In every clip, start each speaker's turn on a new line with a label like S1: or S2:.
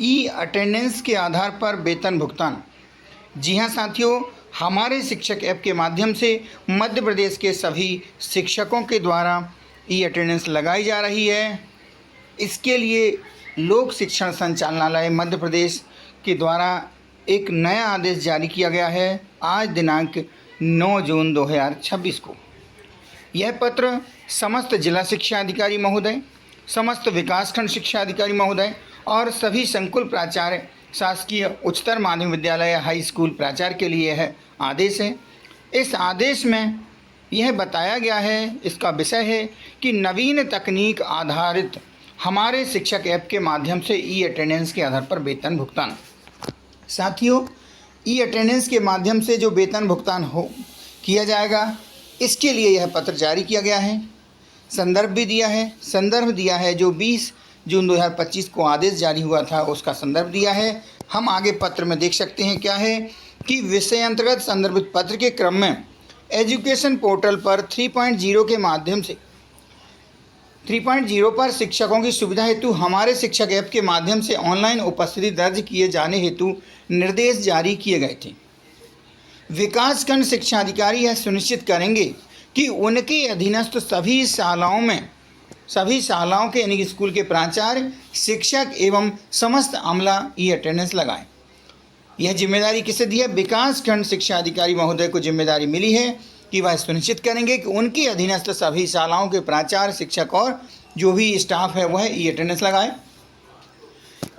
S1: E attendance के आधार पर वेतन भुगतान। जी हाँ साथियों, हमारे शिक्षक ऐप के माध्यम से मध्य प्रदेश के सभी शिक्षकों के द्वारा ई अटेंडेंस लगाई जा रही है। इसके लिए लोक शिक्षण संचालनालय मध्य प्रदेश के द्वारा एक नया आदेश जारी किया गया है आज दिनांक 9 जून 2026 को। यह पत्र समस्त जिला शिक्षा अधिकारी महोदय, समस्त विकासखंड शिक्षा अधिकारी महोदय और सभी संकुल प्राचार्य, शासकीय उच्चतर माध्यमिक विद्यालय, हाई स्कूल प्राचार्य के लिए यह आदेश है। इस आदेश में यह बताया गया है, इसका विषय है कि नवीन तकनीक आधारित हमारे शिक्षक ऐप के माध्यम से ई अटेंडेंस के आधार पर वेतन भुगतान। साथियों, ई अटेंडेंस के माध्यम से जो वेतन भुगतान किया जाएगा, इसके लिए यह पत्र जारी किया गया है। संदर्भ भी दिया है, संदर्भ दिया है जो 20 जून 2025 को आदेश जारी हुआ था, उसका संदर्भ दिया है। हम आगे पत्र में देख सकते हैं क्या है कि विषय अंतर्गत संदर्भित पत्र के क्रम में एजुकेशन पोर्टल पर 3.0 के माध्यम से 3.0 पर शिक्षकों की सुविधा हेतु हमारे शिक्षक ऐप के माध्यम से ऑनलाइन उपस्थिति दर्ज किए जाने हेतु निर्देश जारी किए गए थे। विकासखंड शिक्षा अधिकारी यह सुनिश्चित करेंगे कि उनके अधीनस्थ सभी शालाओं के यानी कि स्कूल के प्राचार्य, शिक्षक एवं समस्त अमला ई अटेंडेंस लगाएं। यह जिम्मेदारी किसे दी है? विकासखंड शिक्षा अधिकारी महोदय को जिम्मेदारी मिली है कि वह सुनिश्चित करेंगे कि उनके अधीनस्थ सभी शालाओं के प्राचार्य, शिक्षक और जो भी स्टाफ है वह ई अटेंडेंस लगाए।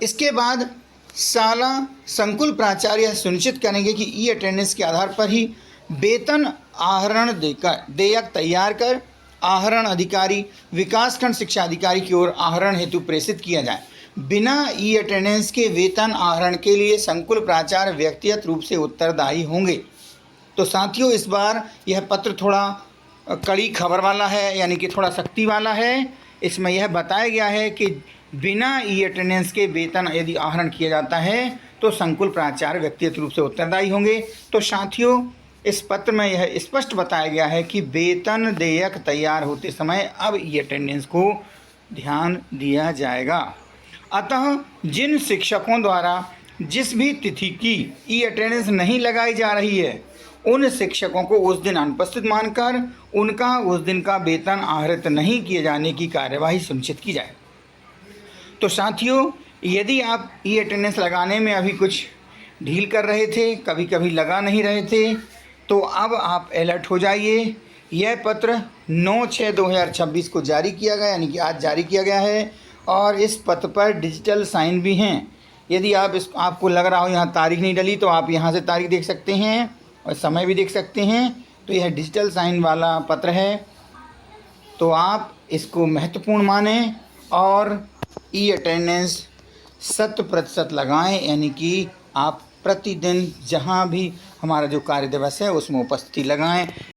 S1: इसके बाद शाला संकुल प्राचार्य यह सुनिश्चित करेंगे कि ई अटेंडेंस के आधार पर ही वेतन आहरण देयक तैयार कर आहरण अधिकारी, विकासखंड शिक्षा अधिकारी की ओर आहरण हेतु प्रेषित किया जाए। बिना ई अटेंडेंस के वेतन आहरण के लिए संकुल प्राचार्य व्यक्तिगत रूप से उत्तरदायी होंगे। तो साथियों, इस बार यह पत्र थोड़ा कड़ी खबर वाला है, यानी कि थोड़ा सख्ती वाला है। इसमें यह बताया गया है कि बिना ई अटेंडेंस के वेतन यदि आहरण किया जाता है तो संकुल प्राचार्य व्यक्तिगत रूप से उत्तरदायी होंगे। तो साथियों, इस पत्र में यह स्पष्ट बताया गया है कि वेतन देयक तैयार होते समय अब ई अटेंडेंस को ध्यान दिया जाएगा। अतः जिन शिक्षकों द्वारा जिस भी तिथि की ई अटेंडेंस नहीं लगाई जा रही है, उन शिक्षकों को उस दिन अनुपस्थित मानकर उनका उस दिन का वेतन आहरित नहीं किए जाने की कार्यवाही सुनिश्चित की जाए। तो साथियों, यदि आप ई अटेंडेंस लगाने में अभी कुछ ढील कर रहे थे, कभी कभी लगा नहीं रहे थे, तो अब आप अलर्ट हो जाइए। यह पत्र 9/6/2026 को जारी किया गया, यानी कि आज जारी किया गया है और इस पत्र पर डिजिटल साइन भी हैं। यदि आपको लग रहा हो यहाँ तारीख नहीं डली, तो आप यहाँ से तारीख देख सकते हैं और समय भी देख सकते हैं। तो यह डिजिटल साइन वाला पत्र है, तो आप इसको महत्वपूर्ण मानें और ई अटेंडेंस 100% लगाएं, यानी कि आप प्रतिदिन जहाँ भी हमारा जो कार्य दिवस है उसमें उपस्थिति लगाएं।